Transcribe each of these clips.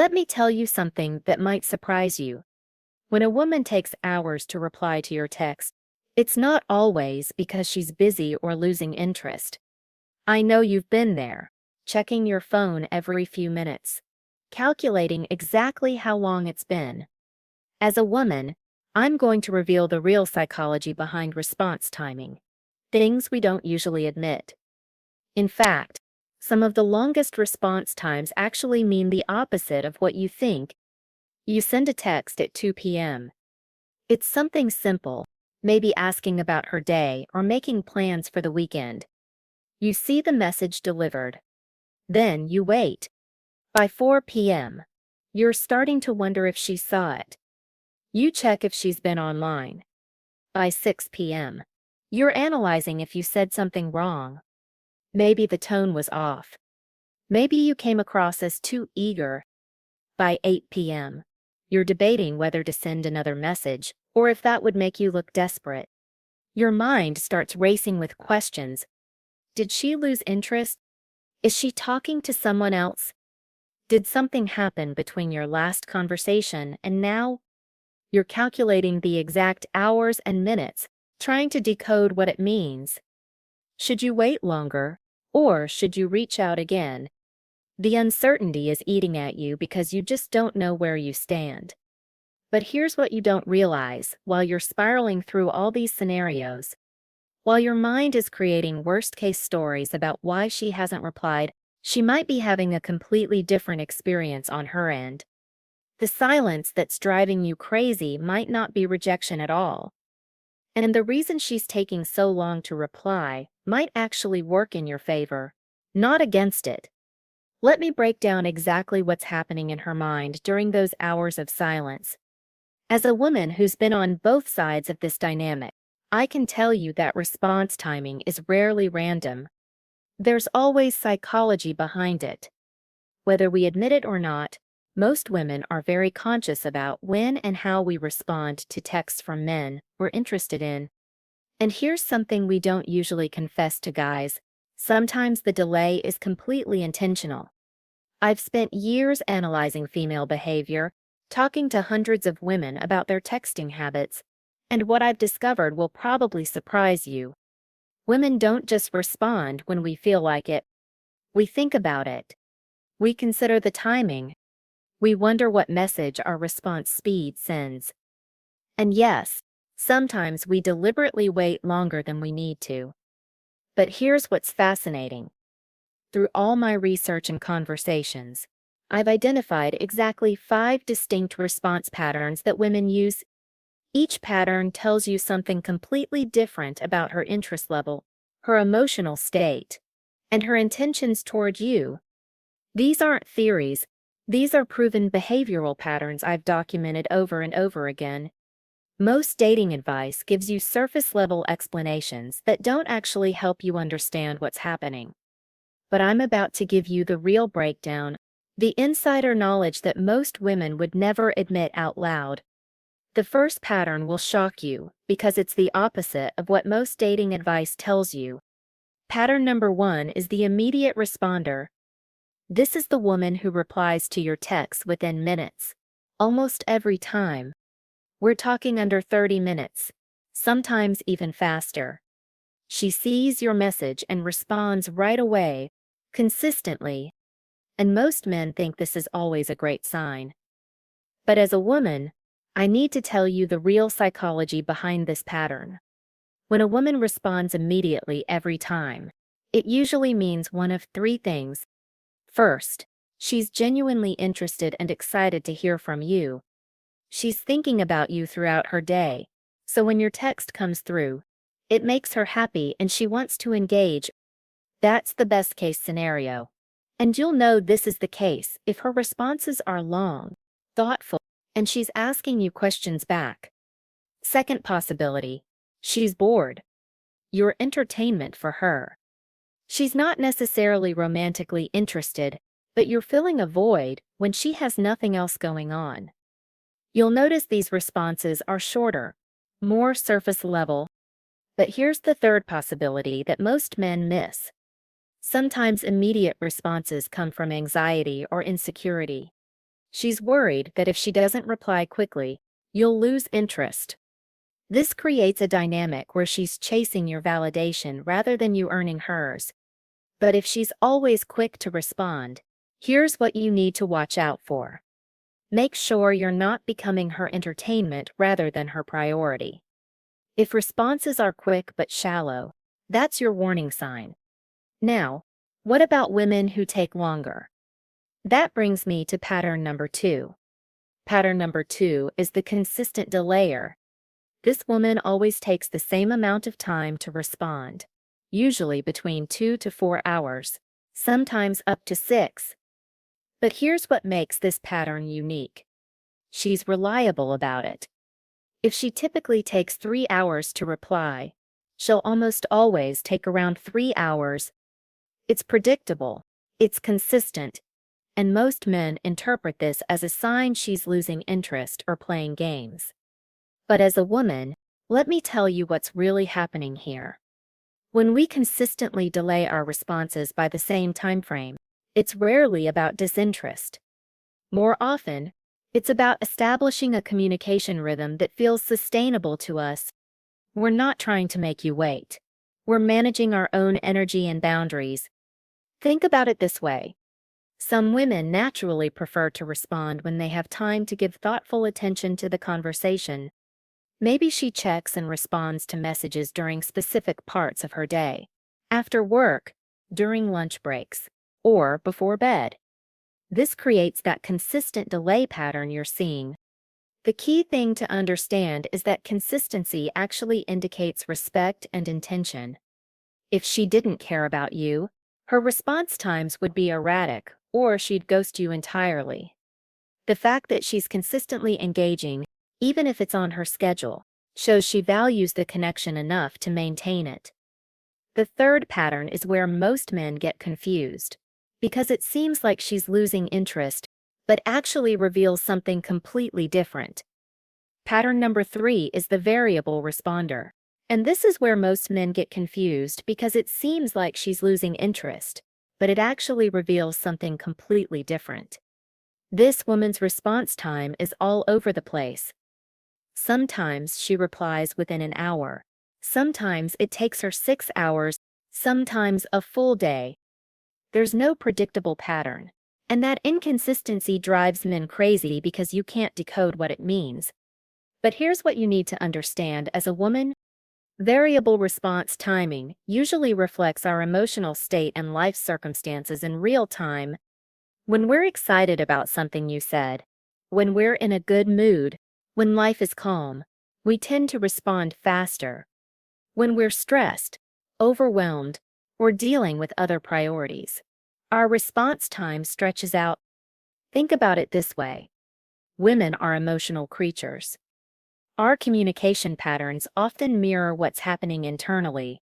Let me tell you something that might surprise you. When a woman takes hours to reply to your text, it's not always because she's busy or losing interest. I know you've been there, checking your phone every few minutes, calculating exactly how long it's been. As a woman, I'm going to reveal the real psychology behind response timing, things we don't usually admit. In fact, some of the longest response times actually mean the opposite of what you think. You send a text at 2 p.m. It's something simple, maybe asking about her day or making plans for the weekend. You see the message delivered. Then you wait. By 4 p.m., you're starting to wonder if she saw it. You check if she's been online. By 6 p.m., you're analyzing if you said something wrong. Maybe the tone was off. Maybe you came across as too eager. By 8 p.m., you're debating whether to send another message or if that would make you look desperate. Your mind starts racing with questions. Did she lose interest? Is she talking to someone else? Did something happen between your last conversation and now? You're calculating the exact hours and minutes, trying to decode what it means. Should you wait longer, or should you reach out again? The uncertainty is eating at you because you just don't know where you stand. But here's what you don't realize while you're spiraling through all these scenarios. While your mind is creating worst-case stories about why she hasn't replied, she might be having a completely different experience on her end. The silence that's driving you crazy might not be rejection at all. And the reason she's taking so long to reply might actually work in your favor, not against it. Let me break down exactly what's happening in her mind during those hours of silence. As a woman who's been on both sides of this dynamic, I can tell you that response timing is rarely random. There's always psychology behind it. Whether we admit it or not, most women are very conscious about when and how we respond to texts from men we're interested in. And here's something we don't usually confess to guys. Sometimes the delay is completely intentional. I've spent years analyzing female behavior, talking to hundreds of women about their texting habits, and what I've discovered will probably surprise you. Women don't just respond when we feel like it. We think about it. We consider the timing. We wonder what message our response speed sends. And yes, sometimes we deliberately wait longer than we need to. But here's what's fascinating. Through all my research and conversations, I've identified exactly 5 distinct response patterns that women use. Each pattern tells you something completely different about her interest level, her emotional state, and her intentions toward you. These aren't theories, these are proven behavioral patterns I've documented over and over again. Most dating advice gives you surface-level explanations that don't actually help you understand what's happening. But I'm about to give you the real breakdown, the insider knowledge that most women would never admit out loud. The first pattern will shock you because it's the opposite of what most dating advice tells you. Pattern number 1 is the immediate responder. This is the woman who replies to your texts within minutes, almost every time. We're talking under 30 minutes, sometimes even faster. She sees your message and responds right away, consistently, and most men think this is always a great sign. But as a woman, I need to tell you the real psychology behind this pattern. When a woman responds immediately every time, it usually means one of 3 things. First, she's genuinely interested and excited to hear from you. She's thinking about you throughout her day, so when your text comes through, it makes her happy and she wants to engage. That's the best case scenario. And you'll know this is the case if her responses are long, thoughtful, and she's asking you questions back. Second possibility, she's bored. You're entertainment for her. She's not necessarily romantically interested, but you're filling a void when she has nothing else going on. You'll notice these responses are shorter, more surface level. But here's the third possibility that most men miss. Sometimes immediate responses come from anxiety or insecurity. She's worried that if she doesn't reply quickly, you'll lose interest. This creates a dynamic where she's chasing your validation rather than you earning hers. But if she's always quick to respond, here's what you need to watch out for. Make sure you're not becoming her entertainment rather than her priority. If responses are quick but shallow, that's your warning sign. Now, what about women who take longer? That brings me to pattern number 2. Pattern number 2 is the consistent delayer. This woman always takes the same amount of time to respond, usually between 2 to 4 hours, sometimes up to 6. But here's what makes this pattern unique. She's reliable about it. If she typically takes 3 hours to reply, she'll almost always take around 3 hours. It's predictable, it's consistent, and most men interpret this as a sign she's losing interest or playing games. But as a woman, let me tell you what's really happening here. When we consistently delay our responses by the same time frame, it's rarely about disinterest. More often, it's about establishing a communication rhythm that feels sustainable to us. We're not trying to make you wait. We're managing our own energy and boundaries. Think about it this way. Some women naturally prefer to respond when they have time to give thoughtful attention to the conversation. Maybe she checks and responds to messages during specific parts of her day, after work, during lunch breaks, or before bed. This creates that consistent delay pattern you're seeing. The key thing to understand is that consistency actually indicates respect and intention. If she didn't care about you, her response times would be erratic, or she'd ghost you entirely. The fact that she's consistently engaging, even if it's on her schedule, shows she values the connection enough to maintain it. The third pattern is where most men get confused, because it seems like she's losing interest, but actually reveals something completely different. Pattern number 3 is the variable responder. And this is where most men get confused because it seems like she's losing interest, but it actually reveals something completely different. This woman's response time is all over the place. Sometimes she replies within an hour. Sometimes it takes her 6 hours, sometimes a full day. There's no predictable pattern, and that inconsistency drives men crazy because you can't decode what it means. But here's what you need to understand as a woman. Variable response timing usually reflects our emotional state and life circumstances in real time. When we're excited about something you said, when we're in a good mood, when life is calm, we tend to respond faster. When we're stressed, overwhelmed, or dealing with other priorities, our response time stretches out. Think about it this way. Women are emotional creatures. Our communication patterns often mirror what's happening internally.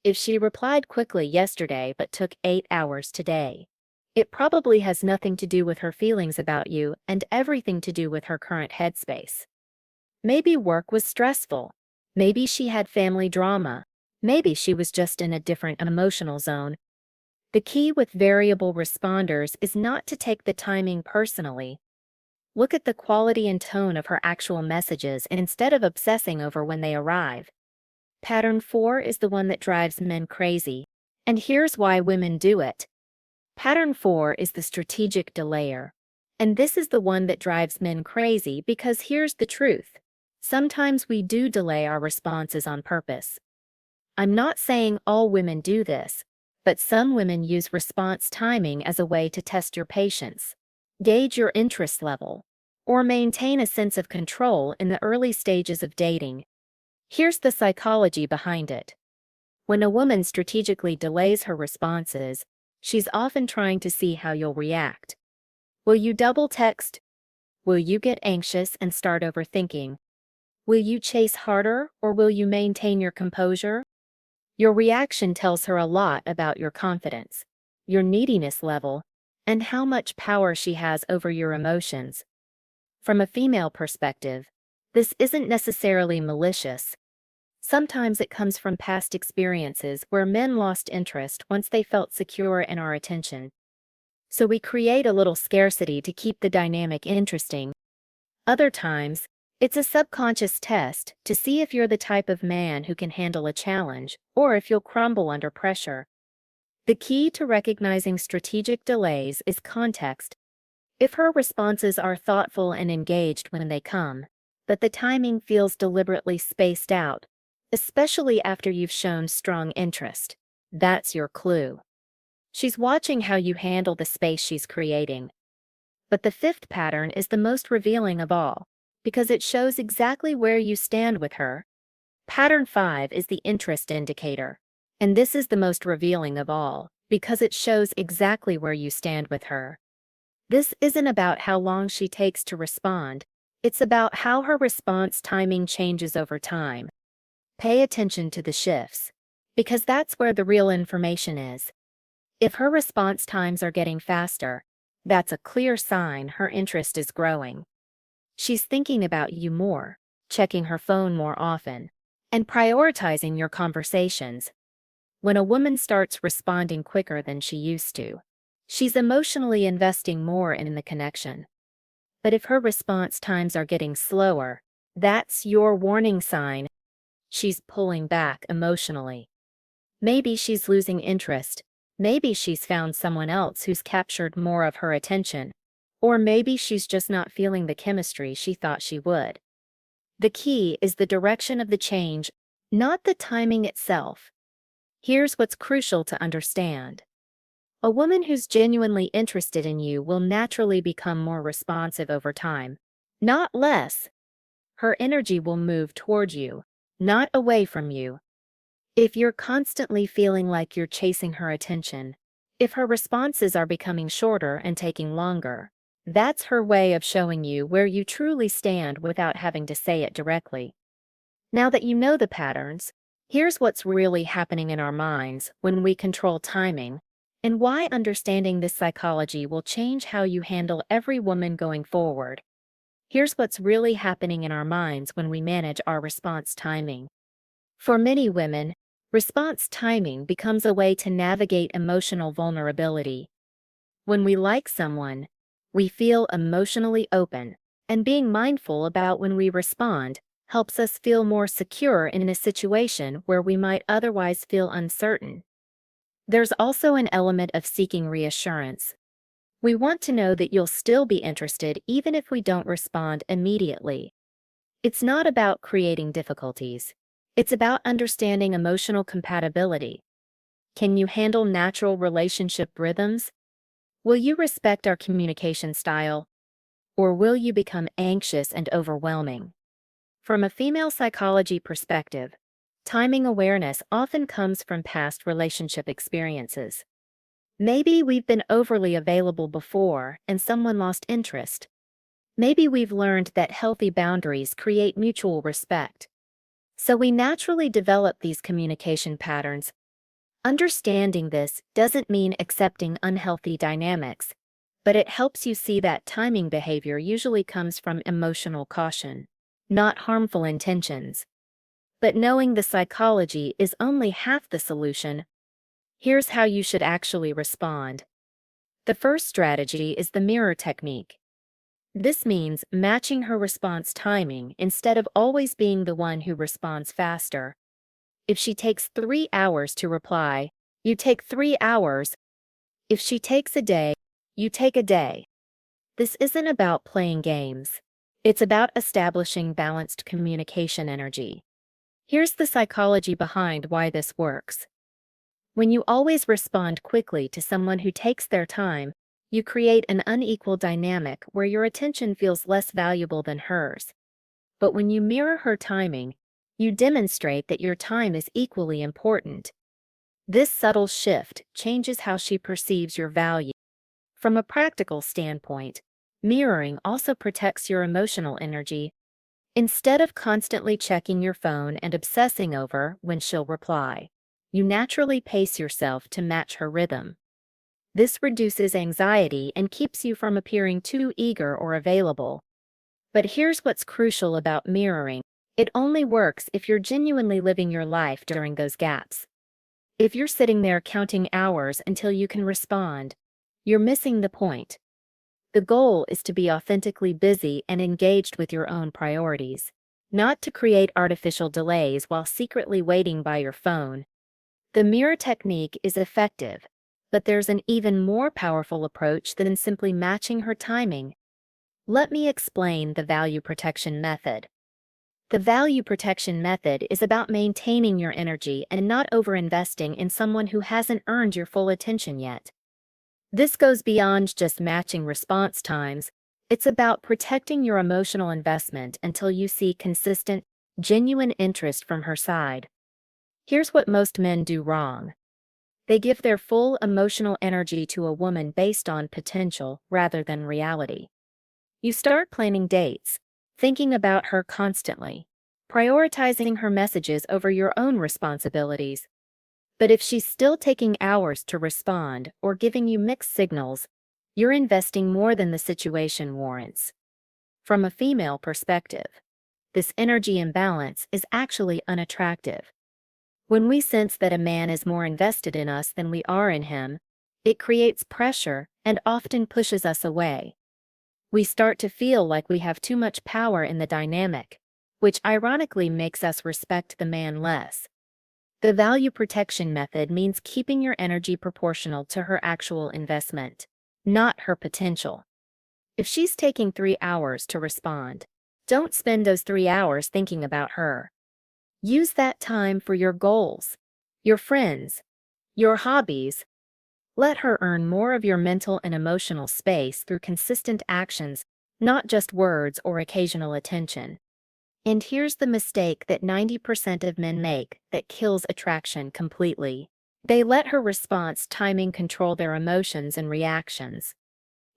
If she replied quickly yesterday but took 8 hours today, it probably has nothing to do with her feelings about you and everything to do with her current headspace. Maybe work was stressful. Maybe she had family drama. Maybe she was just in a different emotional zone. The key with variable responders is not to take the timing personally. Look at the quality and tone of her actual messages instead of obsessing over when they arrive. Pattern 4 is the one that drives men crazy, and here's why women do it. Pattern 4 is the strategic delayer, and this is the one that drives men crazy because here's the truth. Sometimes we do delay our responses on purpose. I'm not saying all women do this, but some women use response timing as a way to test your patience, gauge your interest level, or maintain a sense of control in the early stages of dating. Here's the psychology behind it. When a woman strategically delays her responses, she's often trying to see how you'll react. Will you double text? Will you get anxious and start overthinking? Will you chase harder or will you maintain your composure? Your reaction tells her a lot about your confidence, your neediness level, and how much power she has over your emotions. From a female perspective, this isn't necessarily malicious. Sometimes it comes from past experiences where men lost interest once they felt secure in our attention. So we create a little scarcity to keep the dynamic interesting. Other times, it's a subconscious test to see if you're the type of man who can handle a challenge or if you'll crumble under pressure. The key to recognizing strategic delays is context. If her responses are thoughtful and engaged when they come, but the timing feels deliberately spaced out, especially after you've shown strong interest, that's your clue. She's watching how you handle the space she's creating. But the fifth pattern is the most revealing of all, because it shows exactly where you stand with her. Pattern 5 is the interest indicator, and this is the most revealing of all, because it shows exactly where you stand with her. This isn't about how long she takes to respond, it's about how her response timing changes over time. Pay attention to the shifts, because that's where the real information is. If her response times are getting faster, that's a clear sign her interest is growing. She's thinking about you more, checking her phone more often, and prioritizing your conversations. When a woman starts responding quicker than she used to, she's emotionally investing more in the connection. But if her response times are getting slower, that's your warning sign. She's pulling back emotionally. Maybe she's losing interest. Maybe she's found someone else who's captured more of her attention. Or maybe she's just not feeling the chemistry she thought she would. The key is the direction of the change, not the timing itself. Here's what's crucial to understand. A woman who's genuinely interested in you will naturally become more responsive over time, not less. Her energy will move toward you, not away from you. If you're constantly feeling like you're chasing her attention, if her responses are becoming shorter and taking longer, that's her way of showing you where you truly stand without having to say it directly. Now that you know the patterns, here's what's really happening in our minds when we control timing, and why understanding this psychology will change how you handle every woman going forward. Here's what's really happening in our minds when we manage our response timing. For many women, response timing becomes a way to navigate emotional vulnerability. When we like someone, we feel emotionally open, and being mindful about when we respond helps us feel more secure in a situation where we might otherwise feel uncertain. There's also an element of seeking reassurance. We want to know that you'll still be interested even if we don't respond immediately. It's not about creating difficulties. It's about understanding emotional compatibility. Can you handle natural relationship rhythms? Will you respect our communication style? Or will you become anxious and overwhelming? From a female psychology perspective, timing awareness often comes from past relationship experiences. Maybe we've been overly available before and someone lost interest. Maybe we've learned that healthy boundaries create mutual respect. So we naturally develop these communication patterns. Understanding this doesn't mean accepting unhealthy dynamics, but it helps you see that timing behavior usually comes from emotional caution, not harmful intentions. But knowing the psychology is only half the solution. Here's how you should actually respond. The first strategy is the mirror technique. This means matching her response timing instead of always being the one who responds faster. If she takes 3 hours to reply, you take 3 hours. If she takes a day, you take a day. This isn't about playing games. It's about establishing balanced communication energy. Here's the psychology behind why this works. When you always respond quickly to someone who takes their time, you create an unequal dynamic where your attention feels less valuable than hers. But when you mirror her timing, you demonstrate that your time is equally important. This subtle shift changes how she perceives your value. From a practical standpoint, mirroring also protects your emotional energy. Instead of constantly checking your phone and obsessing over when she'll reply, you naturally pace yourself to match her rhythm. This reduces anxiety and keeps you from appearing too eager or available. But here's what's crucial about mirroring. It only works if you're genuinely living your life during those gaps. If you're sitting there counting hours until you can respond, You're missing the point. The goal is to be authentically busy and engaged with your own priorities, not to create artificial delays while secretly waiting by your phone. The mirror technique is effective, but there's an even more powerful approach than simply matching her timing. Let me explain the value protection method. The value protection method is about maintaining your energy and not overinvesting in someone who hasn't earned your full attention yet. This goes beyond just matching response times. It's about protecting your emotional investment until you see consistent, genuine interest from her side. Here's what most men do wrong. They give their full emotional energy to a woman based on potential rather than reality. You start planning dates, thinking about her constantly, prioritizing her messages over your own responsibilities. But if she's still taking hours to respond or giving you mixed signals, you're investing more than the situation warrants. From a female perspective, this energy imbalance is actually unattractive. When we sense that a man is more invested in us than we are in him, it creates pressure and often pushes us away. We start to feel like we have too much power in the dynamic, which ironically makes us respect the man less. The value protection method means keeping your energy proportional to her actual investment, not her potential. If she's taking 3 hours to respond, don't spend those 3 hours thinking about her. Use that time for your goals, your friends, your hobbies. Let her earn more of your mental and emotional space through consistent actions, not just words or occasional attention. And here's the mistake that 90% of men make that kills attraction completely. They let her response timing control their emotions and reactions.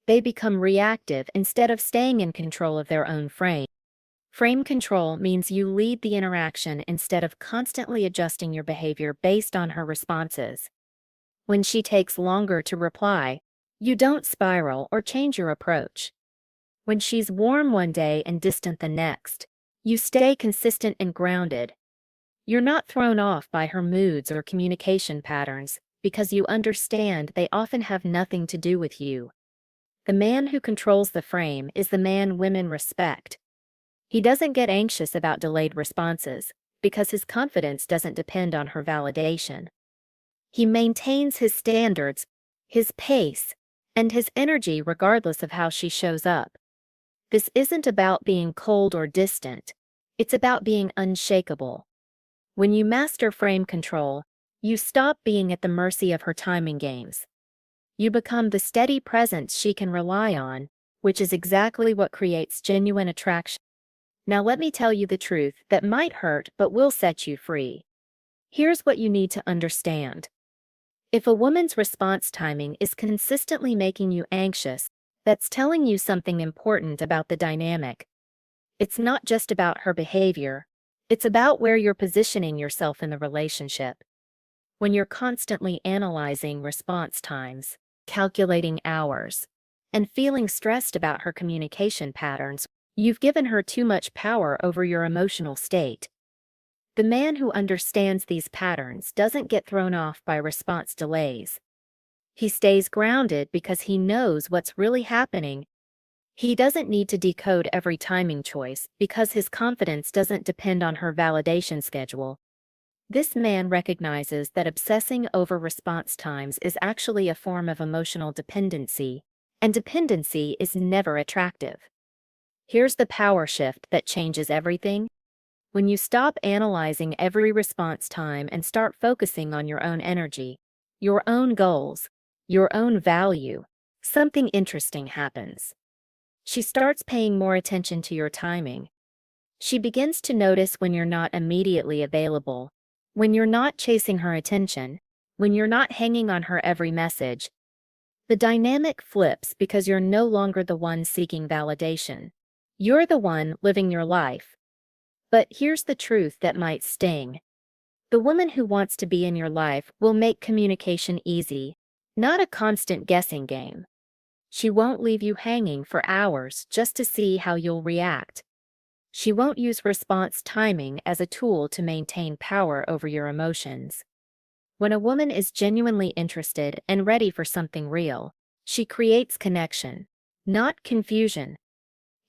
They become reactive instead of staying in control of their own frame. Frame control means you lead the interaction instead of constantly adjusting your behavior based on her responses. When she takes longer to reply, you don't spiral or change your approach. When she's warm one day and distant the next, you stay consistent and grounded. You're not thrown off by her moods or communication patterns because you understand they often have nothing to do with you. The man who controls the frame is the man women respect. He doesn't get anxious about delayed responses because his confidence doesn't depend on her validation. He maintains his standards, his pace, and his energy regardless of how she shows up. This isn't about being cold or distant. It's about being unshakable. When you master frame control, you stop being at the mercy of her timing games. You become the steady presence she can rely on, which is exactly what creates genuine attraction. Now let me tell you the truth that might hurt but will set you free. Here's what you need to understand. If a woman's response timing is consistently making you anxious, that's telling you something important about the dynamic. It's not just about her behavior, it's about where you're positioning yourself in the relationship. When you're constantly analyzing response times, calculating hours, and feeling stressed about her communication patterns, you've given her too much power over your emotional state. The man who understands these patterns doesn't get thrown off by response delays. He stays grounded because he knows what's really happening. He doesn't need to decode every timing choice because his confidence doesn't depend on her validation schedule. This man recognizes that obsessing over response times is actually a form of emotional dependency, and dependency is never attractive. Here's the power shift that changes everything. When you stop analyzing every response time and start focusing on your own energy, your own goals, your own value, something interesting happens. She starts paying more attention to your timing. She begins to notice when you're not immediately available, when you're not chasing her attention, when you're not hanging on her every message. The dynamic flips because you're no longer the one seeking validation. You're the one living your life. But here's the truth that might sting. The woman who wants to be in your life will make communication easy, not a constant guessing game. She won't leave you hanging for hours just to see how you'll react. She won't use response timing as a tool to maintain power over your emotions. When a woman is genuinely interested and ready for something real, She creates connection, not confusion.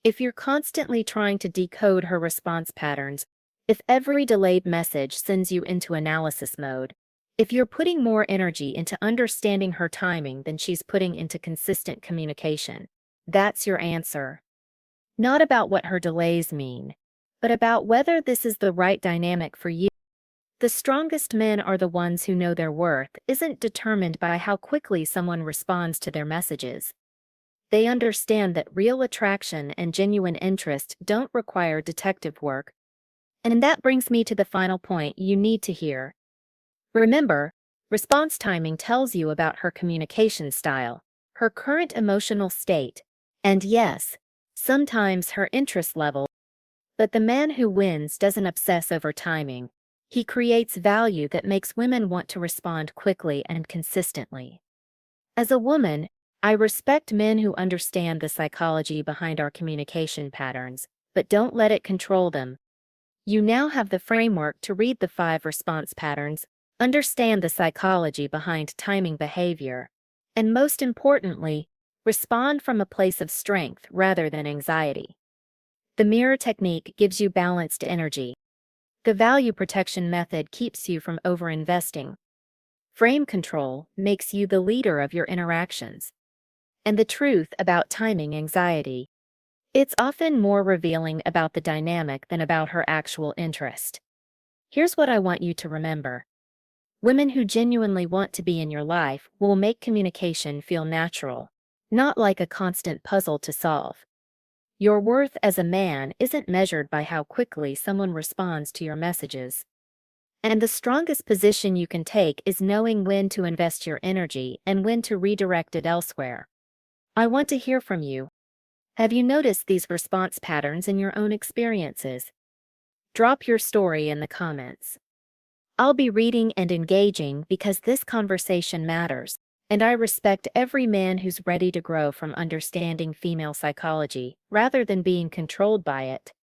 If you're constantly trying to decode her response patterns, if every delayed message sends you into analysis mode, if you're putting more energy into understanding her timing than she's putting into consistent communication, that's your answer. Not about what her delays mean, but about whether this is the right dynamic for you. The strongest men are the ones who know their worth isn't determined by how quickly someone responds to their messages. They understand that real attraction and genuine interest don't require detective work. And that brings me to the final point you need to hear. Remember, response timing tells you about her communication style, her current emotional state, and yes, sometimes her interest level. But the man who wins doesn't obsess over timing. He creates value that makes women want to respond quickly and consistently. As a woman, I respect men who understand the psychology behind our communication patterns, but don't let it control them. You now have the framework to read the 5 response patterns, understand the psychology behind timing behavior, and most importantly, respond from a place of strength rather than anxiety. The mirror technique gives you balanced energy. The value protection method keeps you from overinvesting. Frame control makes you the leader of your interactions. And the truth about timing anxiety. It's often more revealing about the dynamic than about her actual interest. Here's what I want you to remember. Women who genuinely want to be in your life will make communication feel natural, not like a constant puzzle to solve. Your worth as a man isn't measured by how quickly someone responds to your messages. And the strongest position you can take is knowing when to invest your energy and when to redirect it elsewhere. I want to hear from you. Have you noticed these response patterns in your own experiences? Drop your story in the comments. I'll be reading and engaging because this conversation matters, and I respect every man who's ready to grow from understanding female psychology rather than being controlled by it.